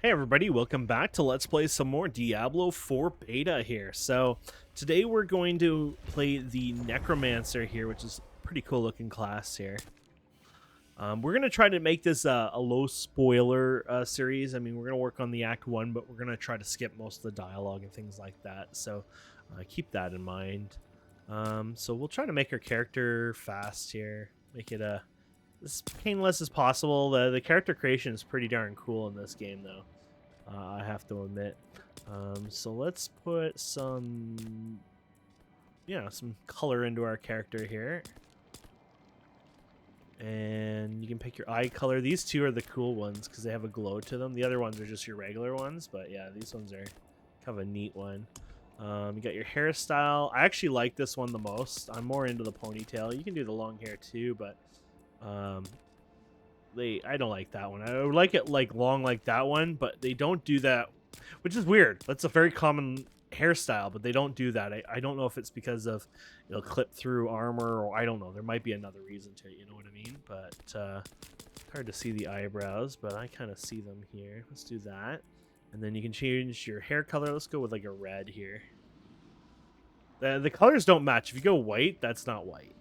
Hey everybody, welcome back to Let's Play some more Diablo 4 beta here. So today we're going to play the Necromancer here, which is a pretty cool looking class here. We're going to try to make this a low spoiler series. I mean, we're going to work on the Act 1, but we're going to try to skip most of the dialogue and things like that. So keep that in mind. So we'll try to make our character fast here. Make it as painless as possible. The character creation is pretty darn cool in this game, though. I have to admit. So let's put some color into our character here. And you can pick your eye color. These two are the cool ones because they have a glow to them. The other ones are just your regular ones, but yeah, these ones are kind of a neat one. You got your hairstyle. I actually like this one the most. I'm more into the ponytail. You can do the long hair too, but I don't like that one. I would like it like long like that one, but they don't do that, which is weird. That's a very common hairstyle, but they don't do that. I don't know if it's because of clip through armor, or I don't know. There might be another reason to it, you know what I mean? But hard to see the eyebrows, but I kind of see them here. Let's do that. And then you can change your hair color. Let's go with like a red here. The colors don't match. If you go white, that's not white.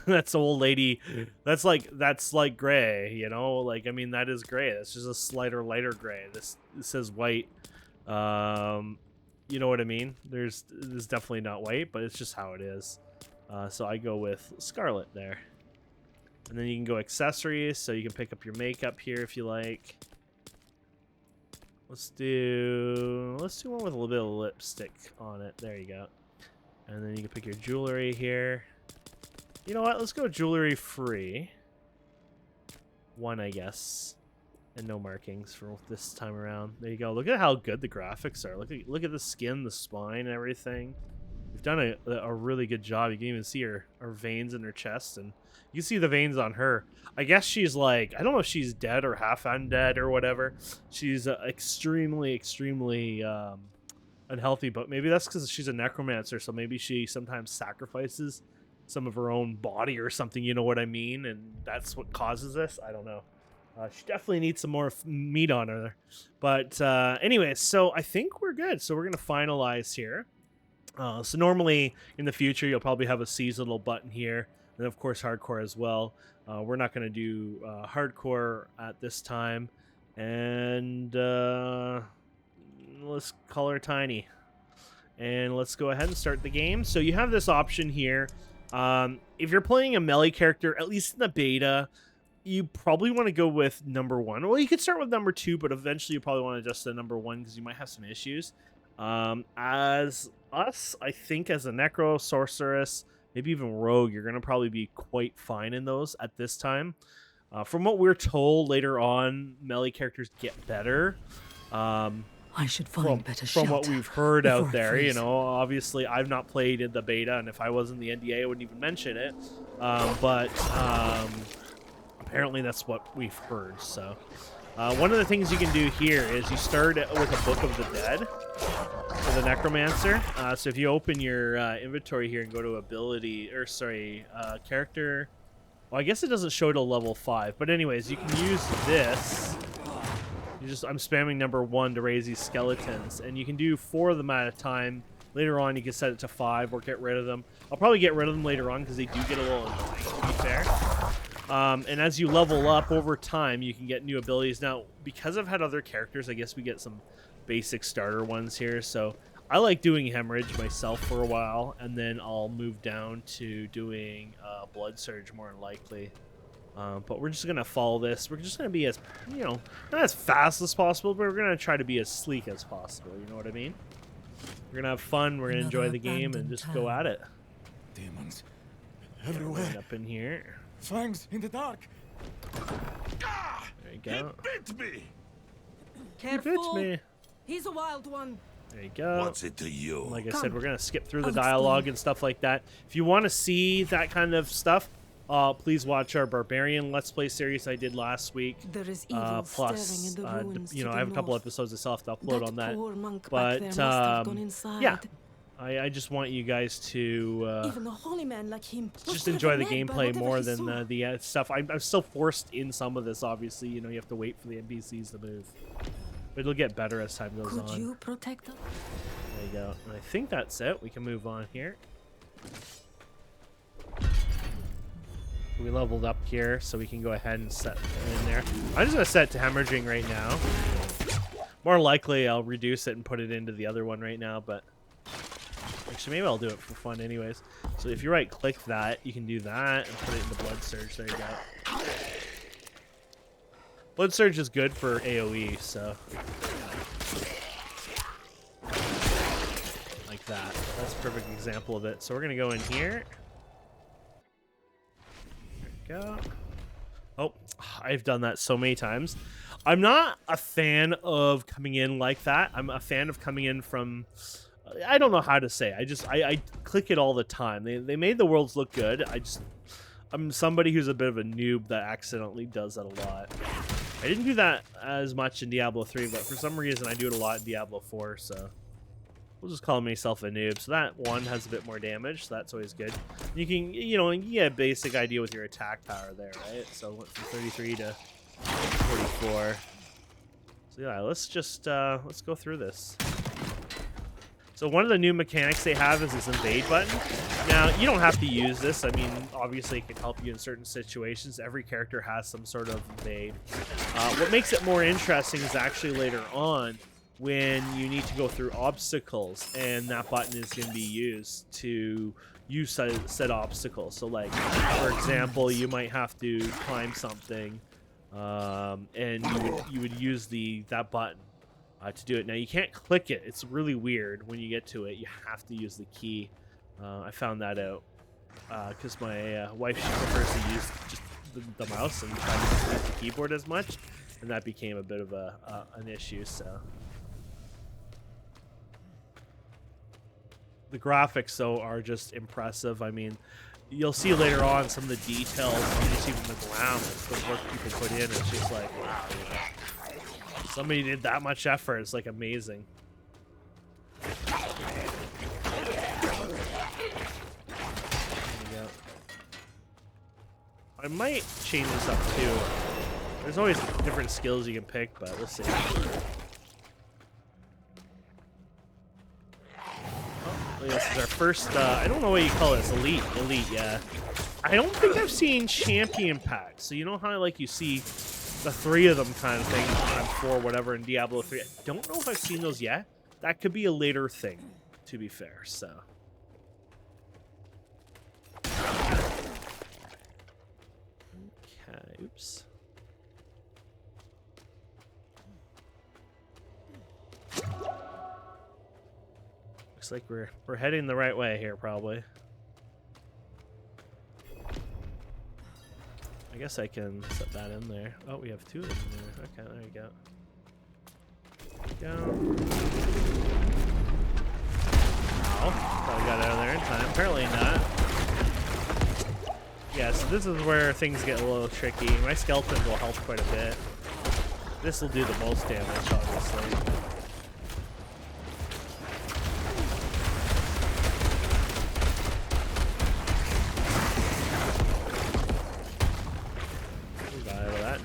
That's old lady. That's like gray, you know? Like, I mean, that is gray. That's just a slighter lighter gray. This says white. You know what I mean? There's definitely not white, but it's just how it is. So I go with scarlet there. And then you can go accessories, so you can pick up your makeup here if you like. Let's do one with a little bit of lipstick on it. There you go. And then you can pick your jewelry here. You know what? Let's go jewelry free. One, I guess. And no markings for this time around. There you go. Look at how good the graphics are. Look at the skin, the spine, and everything. We've done a really good job. You can even see her veins in her chest, and you can see the veins on her. I guess she's like, I don't know if she's dead or half undead or whatever. She's extremely unhealthy, but maybe that's because she's a necromancer, so maybe she sometimes sacrifices some of her own body or something, you know what I mean? And that's what causes this. I don't know. She definitely needs some more meat on her. But anyway, so I think we're good. So we're going to finalize here. So normally in the future, you'll probably have a seasonal button here. And of course, hardcore as well. We're not going to do hardcore at this time. And let's color tiny. And let's go ahead and start the game. So you have this option here. If you're playing a melee character, at least in the beta, you probably want to go with number 1. Well, you could start with number 2, but eventually you probably want to adjust to number 1 because you might have some issues. As us, I think as a necro, sorceress, maybe even rogue, you're going to probably be quite fine in those at this time. From what we're told later on, melee characters get better. I should find better from what we've heard out there, freeze. you know, obviously I've not played in the beta, and if I was in the NDA, I wouldn't even mention it. But apparently that's what we've heard. So one of the things you can do here is you start with a Book of the Dead for the Necromancer. So if you open your inventory here and go to ability, or sorry, character. Well, I guess it doesn't show till level 5, but anyways, you can use this. I'm spamming number 1 to raise these skeletons, and you can do 4 of them at a time. Later on, you can set it to 5 or get rid of them. I'll probably get rid of them later on because they do get a little annoying, to be fair. And as you level up over time, you can get new abilities. Now, because I've had other characters, I guess we get some basic starter ones here. So I like doing Hemorrhage myself for a while, and then I'll move down to doing Blood Surge more than likely. But we're just going to follow this. We're just going to be as, not as fast as possible, but we're going to try to be as sleek as possible. You know what I mean? We're going to have fun. We're going to enjoy the game and just go at it. Demons everywhere. Up in here. Fangs in the dark. There you go. He bit me. Careful. Me. He's a wild one. There you go. What's it to you? Like I Come. said, we're going to skip through the I'll dialogue explain. and stuff like that. If you want to see that kind of stuff, please watch our Barbarian Let's Play series I did last week. There is evil Plus, staring in the ruins to I the have a couple north. episodes I still have to upload on that. Poor monk But, back there must have gone inside. yeah. I just want you guys to Even a holy man like him was just enjoy the driven mad by gameplay whatever more he than saw. the stuff. I'm still forced in some of this, obviously. You know, you have to wait for the NPCs to move. It'll get better as time goes Could on. you protect us? There you go. And I think that's it. We can move on here. We leveled up here, so we can go ahead and set it in there. I'm just going to set it to hemorrhaging right now. More likely, I'll reduce it and put it into the other one right now, but actually, maybe I'll do it for fun anyways. So if you right-click that, you can do that and put it into Blood Surge. There you go. Blood Surge is good for AoE, so... like that. That's a perfect example of it. So we're going to go in here. There we go. Oh, I've done that so many times. I'm not a fan of coming in like that. I'm a fan of coming in from... I don't know how to say. I click it all the time. They made the worlds look good. I'm somebody who's a bit of a noob that accidentally does that a lot. I didn't do that as much in Diablo 3, but for some reason I do it a lot in Diablo 4, so we'll just call myself a noob. So that one has a bit more damage, so that's always good. You can, you get a basic idea with your attack power there, right? So it went from 33 to 44. So yeah, let's just let's go through this. So one of the new mechanics they have is this invade button. Now, you don't have to use this. I mean, obviously it can help you in certain situations. Every character has some sort of invade. What makes it more interesting is actually later on when you need to go through obstacles, and that button is going to be used to use said obstacles. So like, for example, you might have to climb something, and you would use that button. To do it. Now, you can't click it. It's really weird when you get to it. You have to use the key. I found that out because my wife, she prefers to use just the mouse and try to use the keyboard as much, and that became a bit of an issue. So the graphics, though, are just impressive. I mean, you'll see later on some of the details on just even the ground, the work people put in. It's just like, wow, somebody did that much effort. It's like amazing. There we go. I might change this up too. There's always different skills you can pick, but we'll see. Oh, this is our first, I don't know what you call this, elite, yeah. I don't think I've seen champion packs. So you know how like you see the 3 of them kind of thing, times 4, whatever, in Diablo 3. I don't know if I've seen those yet. That could be a later thing, to be fair, so. Okay, oops. Looks like we're heading the right way here, probably. I guess I can set that in there. Oh, we have 2 in there. Okay, there you go. There you go. Ow. Probably got out of there in time. Apparently not. Yeah, so this is where things get a little tricky. My skeleton will help quite a bit. This will do the most damage, obviously.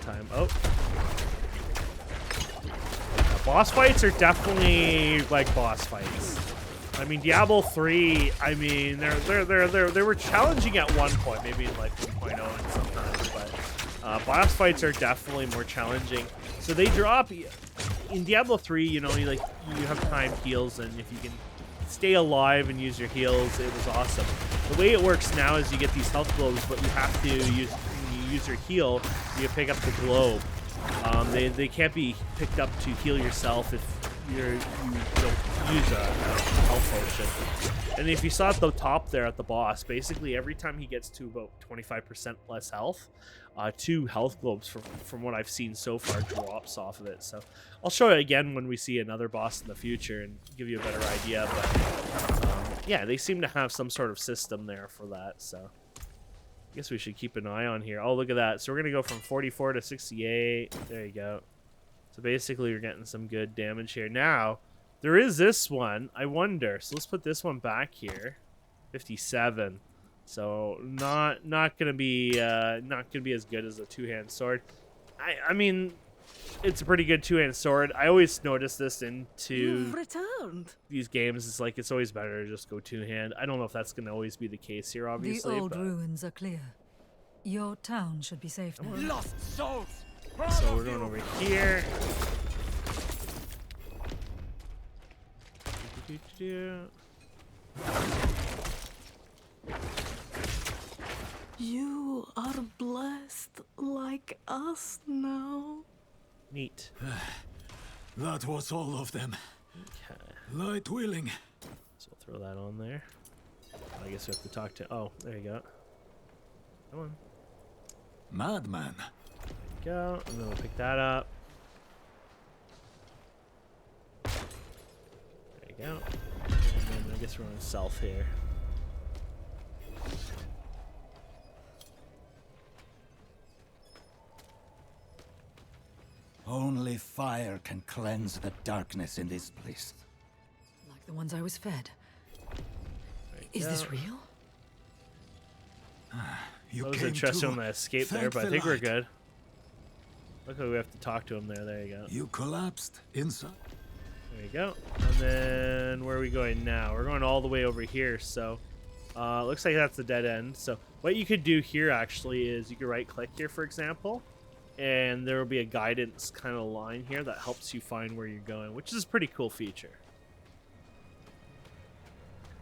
Time. Oh, boss fights are definitely like boss fights. I mean, Diablo 3. I mean, they were challenging at one point, maybe in like 1.0 and sometimes, but boss fights are definitely more challenging. So they drop in Diablo 3. You have timed heals, and if you can stay alive and use your heals, it was awesome. The way it works now is you get these health globes, but you have to use your heal, you pick up the globe. They can't be picked up to heal yourself if you don't use a health potion. And if you saw at the top there at the boss, basically every time he gets to about 25% less health, 2 health globes from what I've seen so far drops off of it. So I'll show it again when we see another boss in the future and give you a better idea. But yeah, they seem to have some sort of system there for that. So I guess we should keep an eye on here. Oh, look at that. So we're going to go from 44 to 68. There you go. So basically, you're getting some good damage here. Now, there is this one. I wonder. So let's put this one back here. 57. So not gonna be as good as a 2-hand sword. I mean, it's a pretty good two-handed sword. I always notice this into You've returned. these games. It's like it's always better to just go two-hand. I don't know if that's going to always be the case here, obviously. The old but... ruins are clear. Your town should be safe now. Lost souls. So we're going over here. You are blessed like us now. Neat. That was all of them. Okay. Light willing. So we'll throw that on there. I guess we have to talk to... Oh, there you go. Come on. Madman. There you go. And then we'll pick that up. There you go. And then I guess we're on south here. Only fire can cleanse the darkness in this place. Like the ones I was fed. There you Is go. this real? You That was came interesting on to the escape there, thank but I the think we're light. good. Look like we have to talk to him there. There you go. You collapsed inside. There you go. And then where are we going now? We're going all the way over here. So looks like that's the dead end. So what you could do here actually is you could right click here, for example, and there will be a guidance kind of line here that helps you find where you're going, which is a pretty cool feature.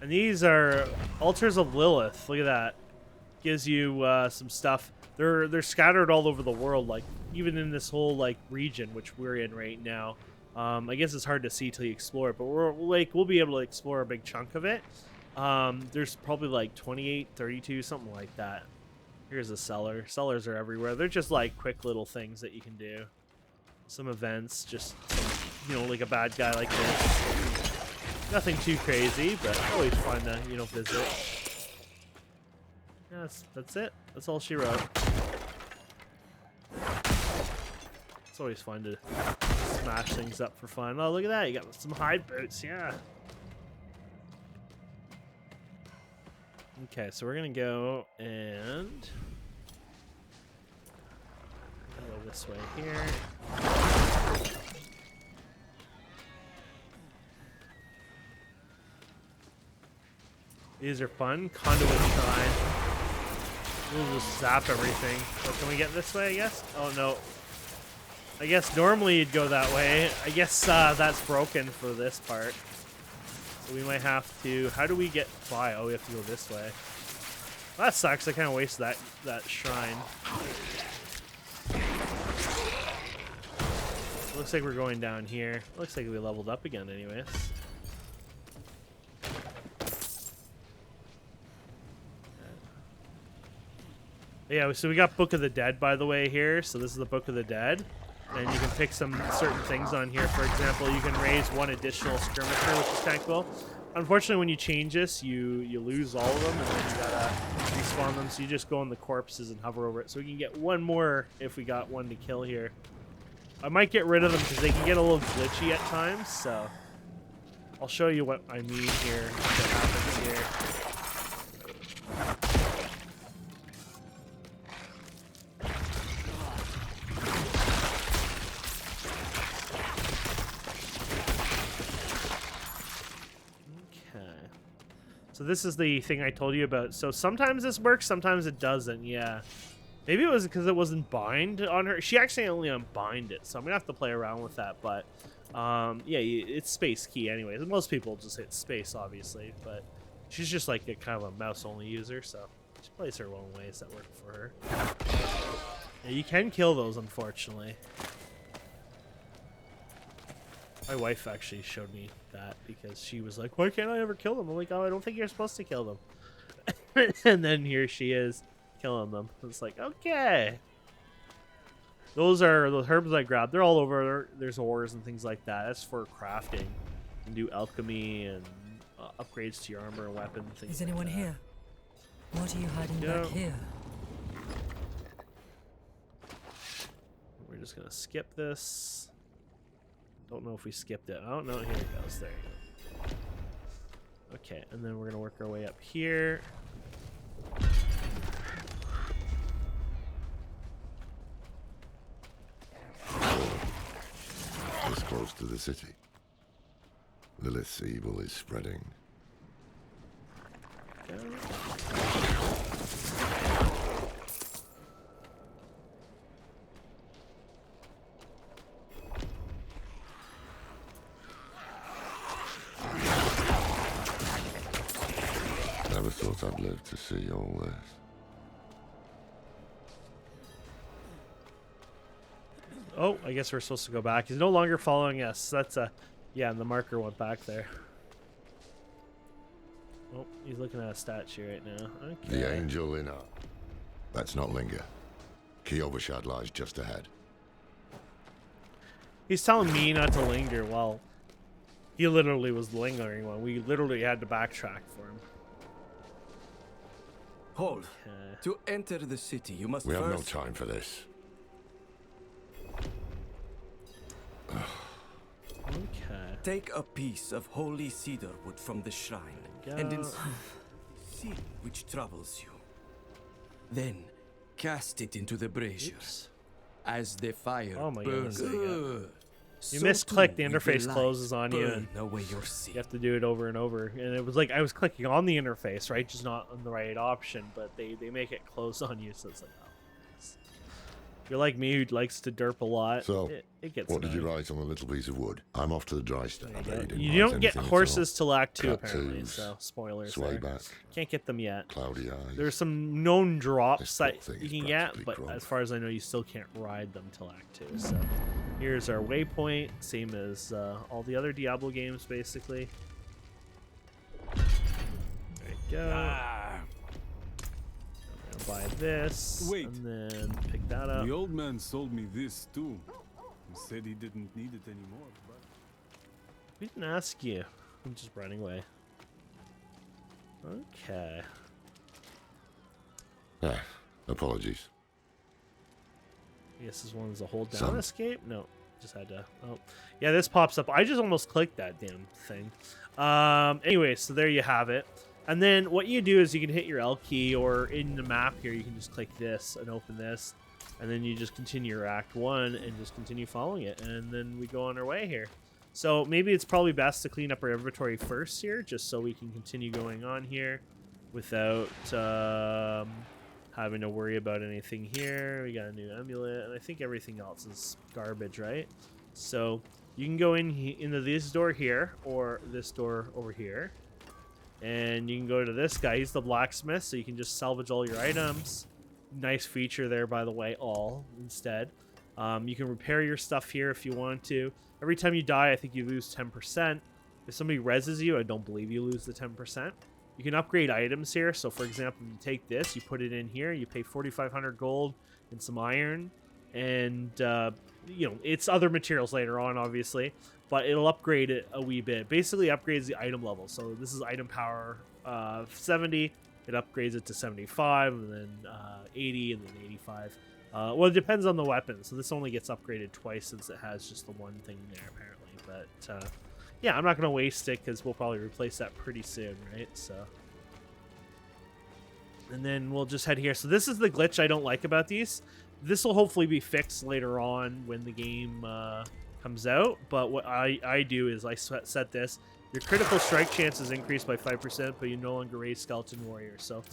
And these are altars of Lilith. Look at that. Gives you some stuff. They're scattered all over the world, like even in this whole like region which we're in right now. I guess it's hard to see till you explore it, but we'll be able to explore a big chunk of it. There's probably like 28, 32, something like that. Here's a cellar. Cellars are everywhere. They're just like quick little things that you can do. Some events, just some, like a bad guy like this. Nothing too crazy, but always fun to visit. Yeah, that's it. That's all she wrote. It's always fun to smash things up for fun. Oh, look at that. You got some hide boots. Yeah. Okay, so we're going to go and go this way here. These are fun. Conduit Shrine. We'll just zap everything. So can we get this way, I guess? Oh, no. I guess normally you'd go that way. I guess that's broken for this part. So we might have to... How do we get by? Oh, we have to go this way. Well, that sucks. I kind of wasted that shrine. Looks like we're going down here. Looks like we leveled up again anyways. Yeah, so we got Book of the Dead, by the way, here. So this is the Book of the Dead. And you can pick some certain things on here. For example, you can raise one additional skirmisher, which is kind of cool. Unfortunately, when you change this, you lose all of them, and then you gotta respawn them. So you just go on the corpses and hover over it. So we can get one more if we got one to kill here. I might get rid of them because they can get a little glitchy at times. So I'll show you what I mean here. What happens here. So this is the thing I told you about. So sometimes this works, sometimes it doesn't. Yeah. Maybe it was because it wasn't bind on her. She actually only unbind it, so I'm going to have to play around with that. But, yeah, it's space key anyways. Most people just hit space, obviously. But she's just like a kind of a mouse-only user, so she plays her own ways that work for her. Yeah, you can kill those, unfortunately. My wife actually showed me that because she was like, why can't I ever kill them? I'm like, oh, I don't think you're supposed to kill them. And then here she is killing them. It's like, okay. Those are the herbs I grabbed. They're all over. There's ores and things like that. That's for crafting. You can do alchemy and upgrades to your armor and weapon. Things Is anyone like that. here? What are you hiding Yeah. back here? We're just going to skip this. Don't know if we skipped it. Oh, no, here it goes. There you go. Okay, and then we're going to work our way up here. close to the city. Lilith's evil is spreading. Never thought I'd live to see all this. Oh, I guess we're supposed to go back. He's no longer following us. That's a... Yeah, and the marker went back there. Oh, he's looking at a statue right now. Okay. The angel in her. Let's not linger. Kiovershad lies just ahead. He's telling me not to linger. Well, he literally was lingering when we literally had to backtrack for him. Hold. Okay. To enter the city, you must We have no first time for this. Okay. take a piece of holy cedar wood from the shrine and insert the seal which troubles you. Then cast it into the brazier. Oops. As the fire Oh my burns, goodness. You so misclick, too the will interface light closes on you, burn and away your sin. you have to do it over and over. And it was like I was clicking on the interface, right? Just not on the right option, but they make it close on you, so it's like, oh. If you're like me who likes to derp a lot, So, it gets what did you annoying. write on the little piece of wood? I'm off to the dry stone. I bet you didn't You write don't get anything at horses till Act 2, Cat apparently, twos, so spoilers Sway there. back, Can't get them yet. cloudy eyes. There's some known drops This that whole thing you is can get, practically but drunk. as far as I know, you still can't ride them till Act 2. So here's our waypoint, same as all the other Diablo games, basically. There you go. I'm gonna buy this, Wait. and then pick that up. The old man sold me this too. He said he didn't need it anymore, but We didn't ask you. I'm just running away. Okay. Ah, apologies. I guess this one's a hold down Some. escape? No, just had to. Oh, yeah, this pops up. I just almost clicked that damn thing. Anyway, so there you have it. And then what you do is you can hit your L key, or in the map here, you can just click this and open this. And then you just continue your Act 1 and just continue following it. And then we go on our way here. So maybe it's probably best to clean up our inventory first here, just so we can continue going on here without having to worry about anything here. We got a new amulet, and I think everything else is garbage, right? So you can go into this door here, or this door over here. And you can go to this guy. He's the blacksmith, so you can just salvage all your items. Nice feature there, by the way, all instead. You can repair your stuff here if you want to. Every time you die, I think you lose 10%. If somebody reses you, I don't believe you lose the 10%. You can upgrade items here. So, for example, you take this, you put it in here, you pay 4,500 gold and some iron. And, you know, it's other materials later on, obviously. But it'll upgrade it a wee bit. Basically, upgrades the item level. So this is item power 70. It upgrades it to 75, and then 80, and then 85. Well, it depends on the weapon. So this only gets upgraded twice since it has just the one thing there, apparently. But, yeah, I'm not going to waste it because we'll probably replace that pretty soon, right? So, and then we'll just head here. So this is the glitch I don't like about these. This will hopefully be fixed later on when the game comes out. But what I do is I set this. Your critical strike chance is increased by 5%, but you no longer raise skeleton warriors. So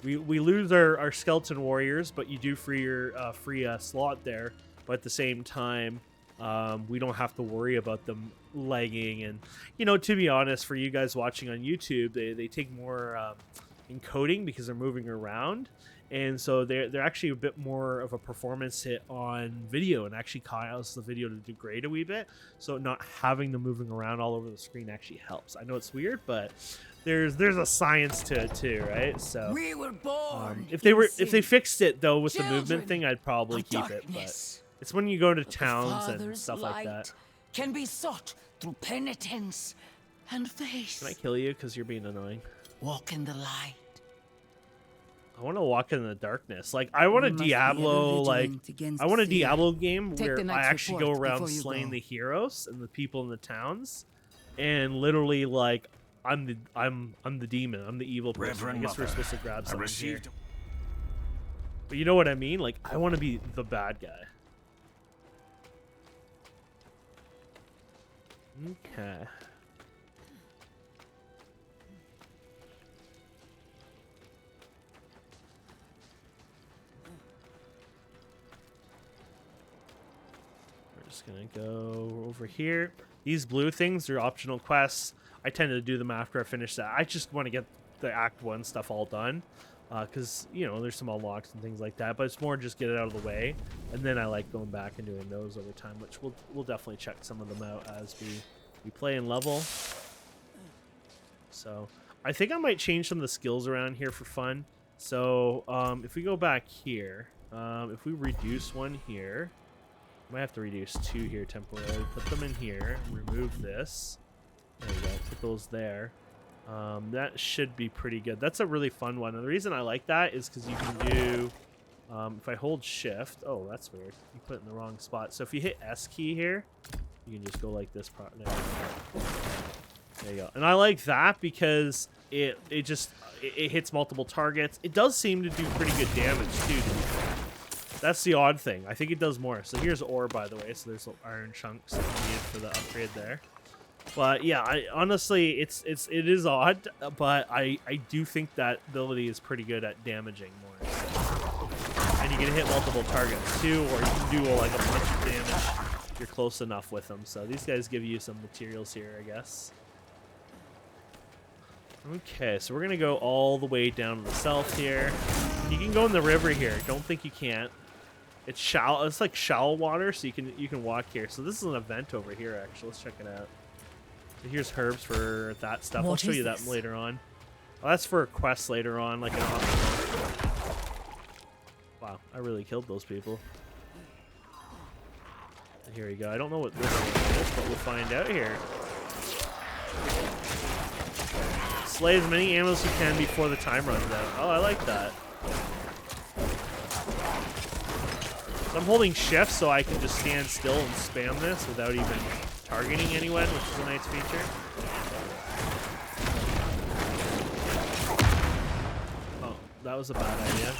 we lose our skeleton warriors, but you do free your slot there. But at the same time, we don't have to worry about them lagging. And, you know, to be honest, for you guys watching on YouTube, they take more encoding because they're moving around. And so they're actually a bit more of a performance hit on video, and actually causes the video to degrade a wee bit. So not having them moving around all over the screen actually helps. I know it's weird, but there's a science to it too, right? So We were born. if they fixed it though with the Children movement thing, I'd probably of keep it. But darkness. it's when you go to But the towns and Father's stuff like light that. can be sought through penitence and faith. Can I kill you because you're being annoying? Walk in the light. I want to walk in the darkness. Like, I want a You must be Diablo, ever like, vigilant against I want a fear. Diablo game Take where the I knight's actually go report around before you slaying go. the heroes and the people in the towns, and literally, like, I'm the demon, I'm the evil person. Reverend I guess we're Mother, supposed to grab I something received. here. But you know what I mean? Like, I want to be the bad guy. Okay. We're just gonna go over here. These blue things are optional quests. I tend to do them after I finish that. I just want to get the Act 1 stuff all done. Because, you know, there's some unlocks and things like that. But it's more just get it out of the way. And then I like going back and doing those over time, which we'll definitely check some of them out as we play and level. So I think I might change some of the skills around here for fun. So if we go back here, if we reduce one here, might have to reduce 2 here temporarily. Put them in here. Remove this. There we go. Put those there. That should be pretty good. That's a really fun one. And the reason I like that is because you can do... if I hold shift... Oh, that's weird. You put it in the wrong spot. So if you hit S key here, you can just go like this. There you go. And I like that because it hits multiple targets. It does seem to do pretty good damage too, to be fair. That's the odd thing. I think it does more. So here's ore, by the way. So there's iron chunks that you need for the upgrade there. But yeah, honestly, it is odd, but I do think that ability is pretty good at damaging more. So. And you can hit multiple targets too, or you can do like a bunch of damage if you're close enough with them. So these guys give you some materials here, I guess. Okay, so we're gonna go all the way down to the south here. You can go in the river here. Don't think you can't. It's shallow. It's like shallow water, so you can walk here. So this is an event over here. Actually, let's check it out. So here's herbs for that stuff. I'll show you that later on. Oh, that's for a quest later on, like an optional. Wow, I really killed those people. Here we go. I don't know what this one is, but we'll find out here. Slay as many ammo as you can before the time runs out. Oh, I like that. So I'm holding shift so I can just stand still and spam this without even targeting anyone, which is a nice feature. Oh, that was a bad idea.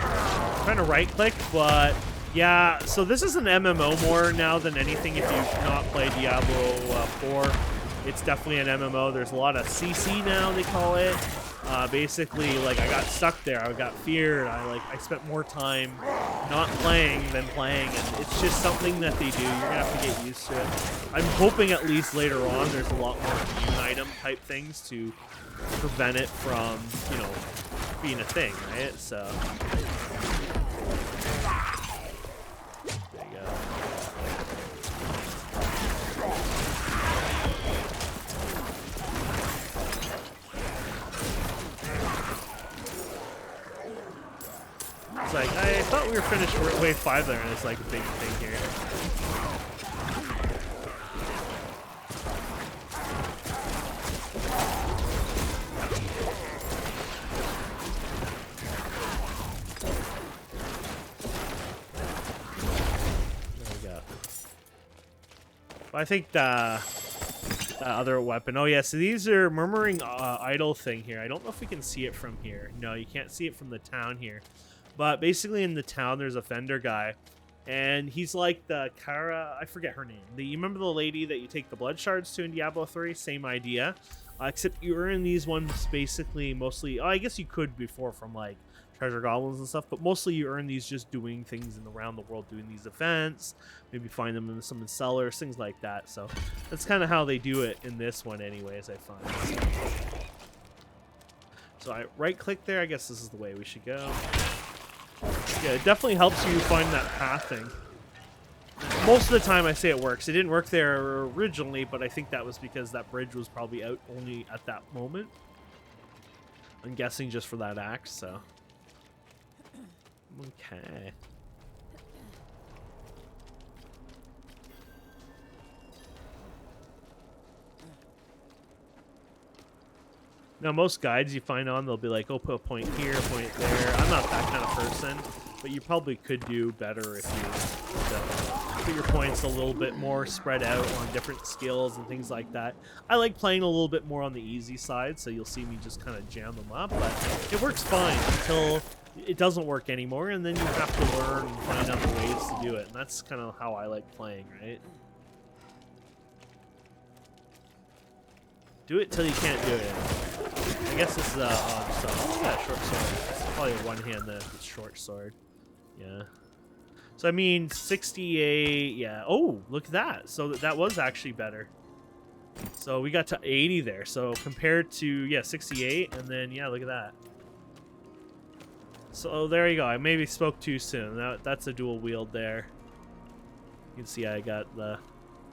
I'm trying to right click, but yeah, so this is an MMO more now than anything. If you've not played Diablo 4, it's definitely an MMO. There's a lot of CC now, they call it. Basically, like, I got stuck there. I got feared. I spent more time not playing than playing, and it's just something that they do. You're gonna have to get used to it. I'm hoping at least later on there's a lot more immune item type things to prevent it from, you know, being a thing, right? So there you go. It's like, I thought we were finished wave 5 there, and it's like a big thing here. There we go. But I think the other weapon. Oh yeah, so these are Murmuring Idol thing here. I don't know if we can see it from here. No, you can't see it from the town here. But basically in the town, there's a vendor guy, and he's like the Kara, I forget her name. You remember the lady that you take the blood shards to in Diablo 3? Same idea, except you earn these ones basically mostly, oh, I guess you could before from like treasure goblins and stuff, but mostly you earn these just doing things around the world, doing these events, maybe find them in some cellars, things like that. So that's kind of how they do it in this one anyways, I find. So I right click there, I guess this is the way we should go. Yeah, it definitely helps you find that path thing. Most of the time I say it works. It didn't work there originally, but I think that was because that bridge was probably out only at that moment. I'm guessing just for that axe, so. Okay. Now, most guides you find on, they'll be like, oh, put a point here, a point there. I'm not that kind of person, but you probably could do better if you put your points a little bit more spread out on different skills and things like that. I like playing a little bit more on the easy side, so you'll see me just kind of jam them up, but it works fine until it doesn't work anymore, and then you have to learn and find other ways to do it, and that's kind of how I like playing, right? Do it till you can't do it. I guess this is a short sword. It's probably a one-hand short sword. Yeah. So I mean, 68. Yeah. Oh, look at that. So that was actually better. So we got to 80 there. So compared to 68, and then look at that. So there you go. I maybe spoke too soon. That's a dual wield there. You can see I got the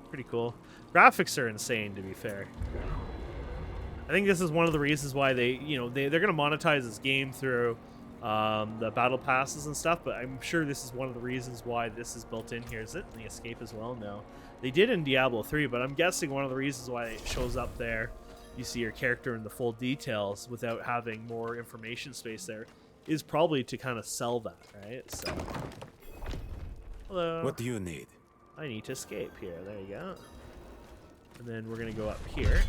pretty cool. Graphics are insane, to be fair. I think this is one of the reasons why they're going to monetize this game through the battle passes and stuff, but I'm sure this is one of the reasons why this is built in here. Is it in the escape as well? No. They did in Diablo 3, but I'm guessing one of the reasons why it shows up there, you see your character in the full details without having more information space there, is probably to kind of sell that, right? So, hello. What do you need? I need to escape here. There you go. And then we're going to go up here.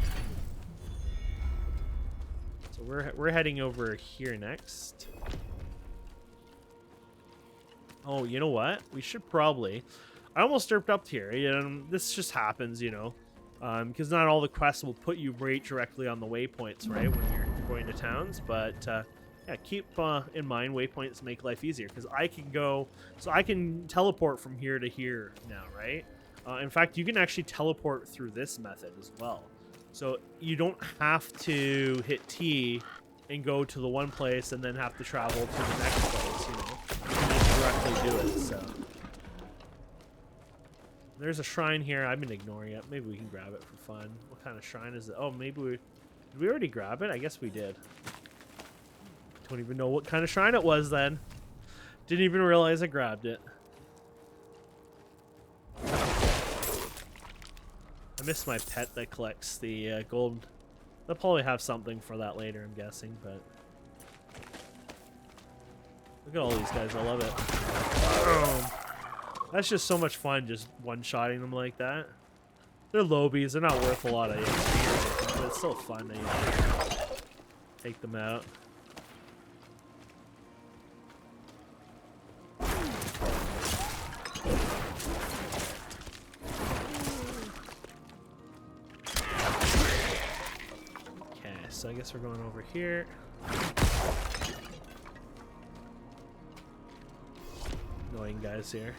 So we're heading over here next. Oh, you know what? We should probably... I almost derped up here. This just happens, because not all the quests will put you right directly on the waypoints, right, when you're going to towns. But yeah, keep in mind waypoints make life easier, because I can teleport from here to here now, right? In fact, you can actually teleport through this method as well. So you don't have to hit T and go to the one place and then have to travel to the next place, You can just directly do it, so. There's a shrine here. I've been ignoring it. Maybe we can grab it for fun. What kind of shrine is it? Oh, maybe did we already grab it? I guess we did. Don't even know what kind of shrine it was then. Didn't even realize I grabbed it. I miss my pet that collects the gold. They'll probably have something for that later, I'm guessing, but... Look at all these guys. I love it. That's just so much fun, just one-shotting them like that. They're lobies. They're not worth a lot of XP, but it's still fun to take them out. So I guess we're going over here. Annoying guys here.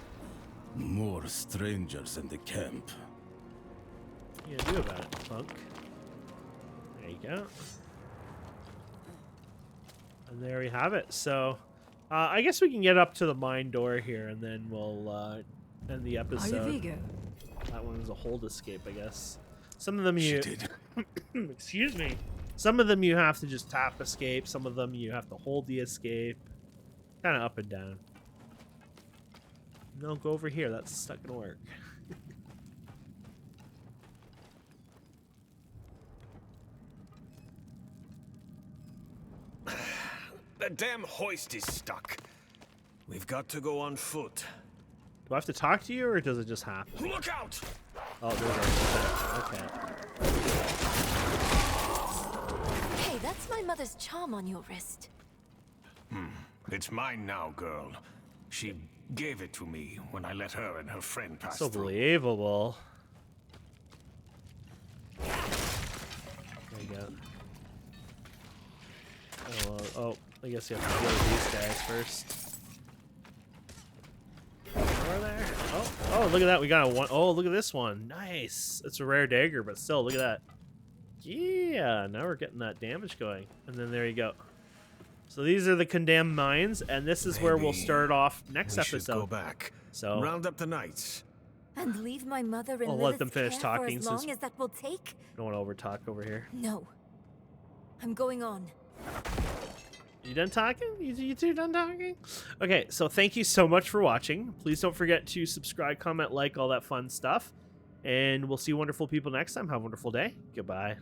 More strangers in the camp. What are you gonna do about it, punk? There you go. And there we have it. So I guess we can get up to the mine door here, and then we'll end the episode. Are you vegan? That one was a hold escape, I guess. Some of them you... She did. Excuse me. Some of them you have to just tap escape. Some of them you have to hold the escape. Kind of up and down. No, go over here. That's not going to work. The damn hoist is stuck. We've got to go on foot. Do I have to talk to you, or does it just happen? Look out! Oh, there's a... Okay. Hey, that's my mother's charm on your wrist. It's mine now, girl. She gave it to me when I let her and her friend pass So through. believable. There you go. Oh, well, I guess you have to kill these guys first. Are there? Oh, look at that. We got a one. Oh, look at this one. Nice. It's a rare dagger, but still, look at that. Yeah, now we're getting that damage going. And then there you go. So these are the condemned mines, and this is where we'll start off next episode. Should go back. So round up the knights. And leave my mother in I'll let Lilith's them finish care talking for as long since- as that will take? don't want to overtalk over here. No. I'm going on. You done talking? You two done talking? Okay, so thank you so much for watching. Please don't forget to subscribe, comment, like, all that fun stuff. And we'll see wonderful people next time. Have a wonderful day. Goodbye.